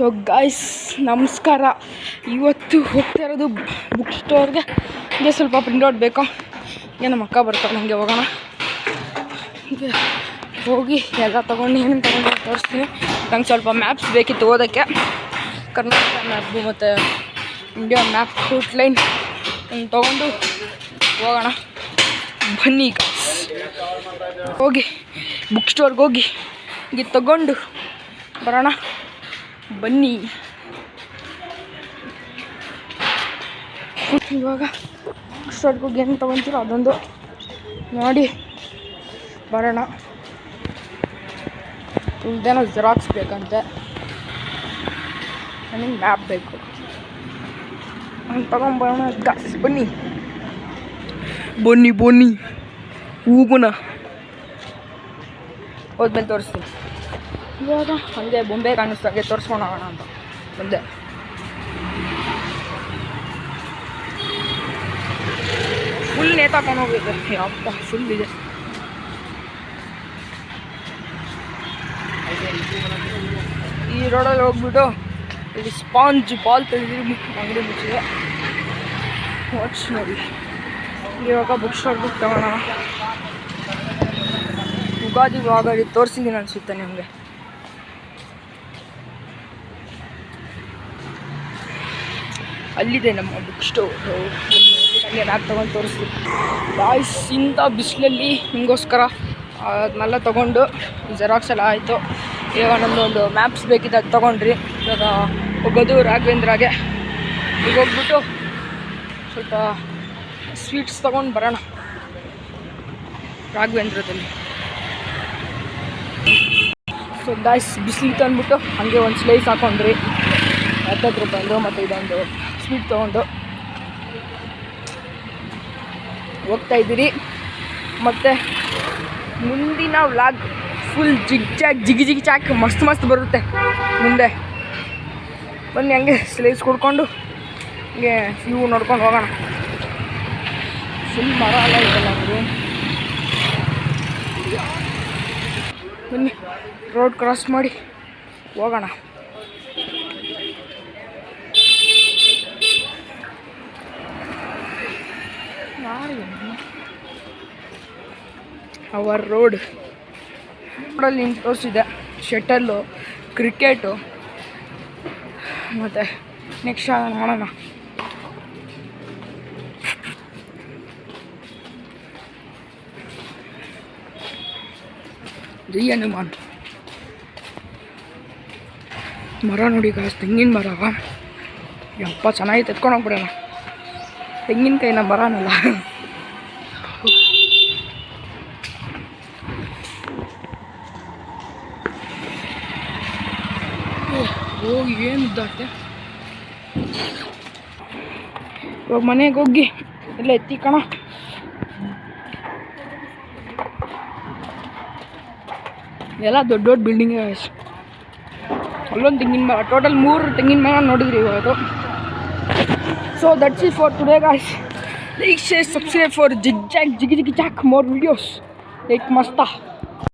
So guys ನಮಸ್ಕಾರ. ಇವತ್ತು ಹೋಗ್ತಾ ಇರೋದು ಬುಕ್ ಸ್ಟೋರ್ಗೆ. ಹೀಗೆ ಸ್ವಲ್ಪ ಪ್ರಿಂಟೌಟ್ ಬೇಕು. ಹೀಗೆ ನಮ್ಮ ಅಕ್ಕ ಬರ್ತಾಳೆ, ಹಂಗೆ ಹೋಗೋಣ. ಹೀಗೆ ಹೋಗಿ ಎಲ್ಲ ತೊಗೊಂಡು ಏನೇನು ತೊಗೊಂಡು ತೋರಿಸ್ತೀನಿ. ನಂಗೆ ಸ್ವಲ್ಪ ಮ್ಯಾಪ್ಸ್ ಬೇಕಿತ್ತು ಓದೋಕ್ಕೆ. ಕರ್ನಾಟಕ ಮ್ಯಾಪು ಮತ್ತು ಇಂಡಿಯಾ ಮ್ಯಾಪ್ ಔಟ್ಲೈನ್ ತೊಗೊಂಡು ಹೋಗೋಣ. ಬನ್ನಿ ಗಾಯ್ಸ್, ಹೋಗಿ ಬುಕ್ ಸ್ಟೋರ್ಗೆ ಹೋಗಿ ಹೀಗೆ ತಗೊಂಡು ಬರೋಣ. ಬನ್ನಿ. ಇವಾಗ ಬುಕ್ ಸ್ಟೋರ್ಗೆ ಹೋಗಿ ಏನು ತೊಗೊತೀರೋ ಅದೊಂದು ನೋಡಿ ಬರೋಣ. ಇದೇನೋ ಜೆರಾಕ್ಸ್ ಬೇಕಂತೆ, ನನಗೆ ಮ್ಯಾಪ್ ಬೇಕು. ನಾನು ತಗೊಂಬರೋಣ ಗಾಯ್ಸ್. ಬನ್ನಿ ಬನ್ನಿ ಬನ್ನಿ ಹೋಗೋಣ. ಹೋದ್ಮೇಲೆ ತೋರಿಸ್ತೀನಿ. ಇವಾಗ ಹಂಗೆ ಬೊಂಬೆ ಕಾಣಿಸ್ದಂಗೆ ತೋರಿಸ್ಕೊಂಡು ಹೋಗೋಣ ಅಂತ ಬಂದೆ. ಫುಲ್ ನೇತಾಕೊಂಡು ಹೋಗಿದೆ. ಅಪ್ಪ ಫುಲ್ ಇದೆ. ಈ ರೋಡಲ್ಲಿ ಹೋಗ್ಬಿಟ್ಟು ಇಲ್ಲಿ ಸ್ಪಾಂಜ್ ಬಾಲ್ ತೆಗೆದು ಅಂಗಡಿ ಮುಚ್ಚಿದೆ. ವಾಚ್ ನೋಡಿ. ಇವಾಗ ಬುಕ್ ಸ್ಟೋರ್ ಬುಕ್ ತಗೋಣ. ಉಗಾದಿ ವ್ಲಾಗಲ್ಲಿ ತೋರಿಸಿದ್ದೀನಿ ಅನಿಸುತ್ತೆ ನಿಮಗೆ. ಅಲ್ಲಿದೆ ನಮ್ಮ ಬುಕ್ ಸ್ಟೋರ್. ಹಂಗೆ ಮ್ಯಾಪ್ ತೊಗೊಂಡು ತೋರಿಸ್ತೀನಿ ಗಾಯ್ಸ್. ಇಂಥ ಬಿಸಿಲಲ್ಲಿ ನಿಮಗೋಸ್ಕರ ಅದನ್ನೆಲ್ಲ ತೊಗೊಂಡು ಜೆರಾಕ್ಸ್ ಎಲ್ಲ ಆಯಿತು. ಇವಾಗ ನಮ್ಮದೊಂದು ಮ್ಯಾಪ್ಸ್ ಬೇಕಿದೆ, ಅದು ತೊಗೊಂಡ್ರಿ. ಇವಾಗ ಹೋಗೋದು ರಾಘವೇಂದ್ರಾಗೆ. ಈಗ ಹೋಗ್ಬಿಟ್ಟು ಸ್ವಲ್ಪ ಸ್ವೀಟ್ಸ್ ತೊಗೊಂಡು ಬರೋಣ ರಾಘವೇಂದ್ರದಲ್ಲಿ. ಸೊ ಗಾಯ್ಸ್, ಬಿಸಿಲಿತ್ತು ಅಂದ್ಬಿಟ್ಟು ಹಾಗೆ ಒಂದು ಸ್ಲೈಸ್ ಹಾಕೊಂಡ್ರಿ 10 ರೂಪಾಯಿದು. ಮತ್ತು ಇದೊಂದು ಸ್ವೀಟ್ ತೊಗೊಂಡು ಹೋಗ್ತಾಯಿದ್ದೀರಿ. ಮತ್ತು ಮುಂದಿನ ವ್ಲಾಗ್ ಫುಲ್ ಜಿಗಿ ಚಾಕ್ ಮಸ್ತ್ ಬರುತ್ತೆ ಮುಂದೆ. ಬನ್ನಿ ಹಂಗೆ ಸ್ಲೈಸ್ ಕುಡ್ಕೊಂಡು ಹಂಗೆ ವ್ಯೂ ನೋಡ್ಕೊಂಡು ಹೋಗೋಣ. ಫುಲ್ ಮರ ಎಲ್ಲ ಇದೆಲ್ಲ ಅವರು. ಬನ್ನಿ ರೋಡ್ ಕ್ರಾಸ್ ಮಾಡಿ ಹೋಗೋಣ. ಅವರ್ ರೋಡಲ್ಲಿ ತೋರಿಸಿದೆ ಶಟಲ್ಲು, ಕ್ರಿಕೆಟು, ಮತ್ತು ನೆಕ್ಸ್ಟ್ ನೋಡೋಣ. ಜೈ ಹನುಮಾನ್. ಮರ ನೋಡಿ ಗಾಯ್ಸ್, ತೆಂಗಿನ ಮರ. ಯಪ್ಪ ಚೆನ್ನಾಗಿ ಎತ್ಕೊಂಡು ಹೋಗ್ಬಿಡೋಣ. ತೆಂಗಿನಕಾಯಿನ ಮರನಲ್ಲ. ಹೋಗಿ ಏನಿದ್ದಾತೆ. ಇವಾಗ ಮನೆಗೆ ಹೋಗಿ ಎಲ್ಲ ಎತ್ತಿಕಣ. ಎಲ್ಲ ದೊಡ್ಡ ದೊಡ್ಡ ಬಿಲ್ಡಿಂಗ್. ಅಲ್ಲೊಂದು ತೆಂಗಿನ ಮರ, ಟೋಟಲ್ 3 ತೆಂಗಿನ ಮರ ನೋಡಿದ್ರಿ ಇವತ್ತು. So that's it for today guys. Like, share, subscribe for ಜಿಗಿ chalk more videos like masta.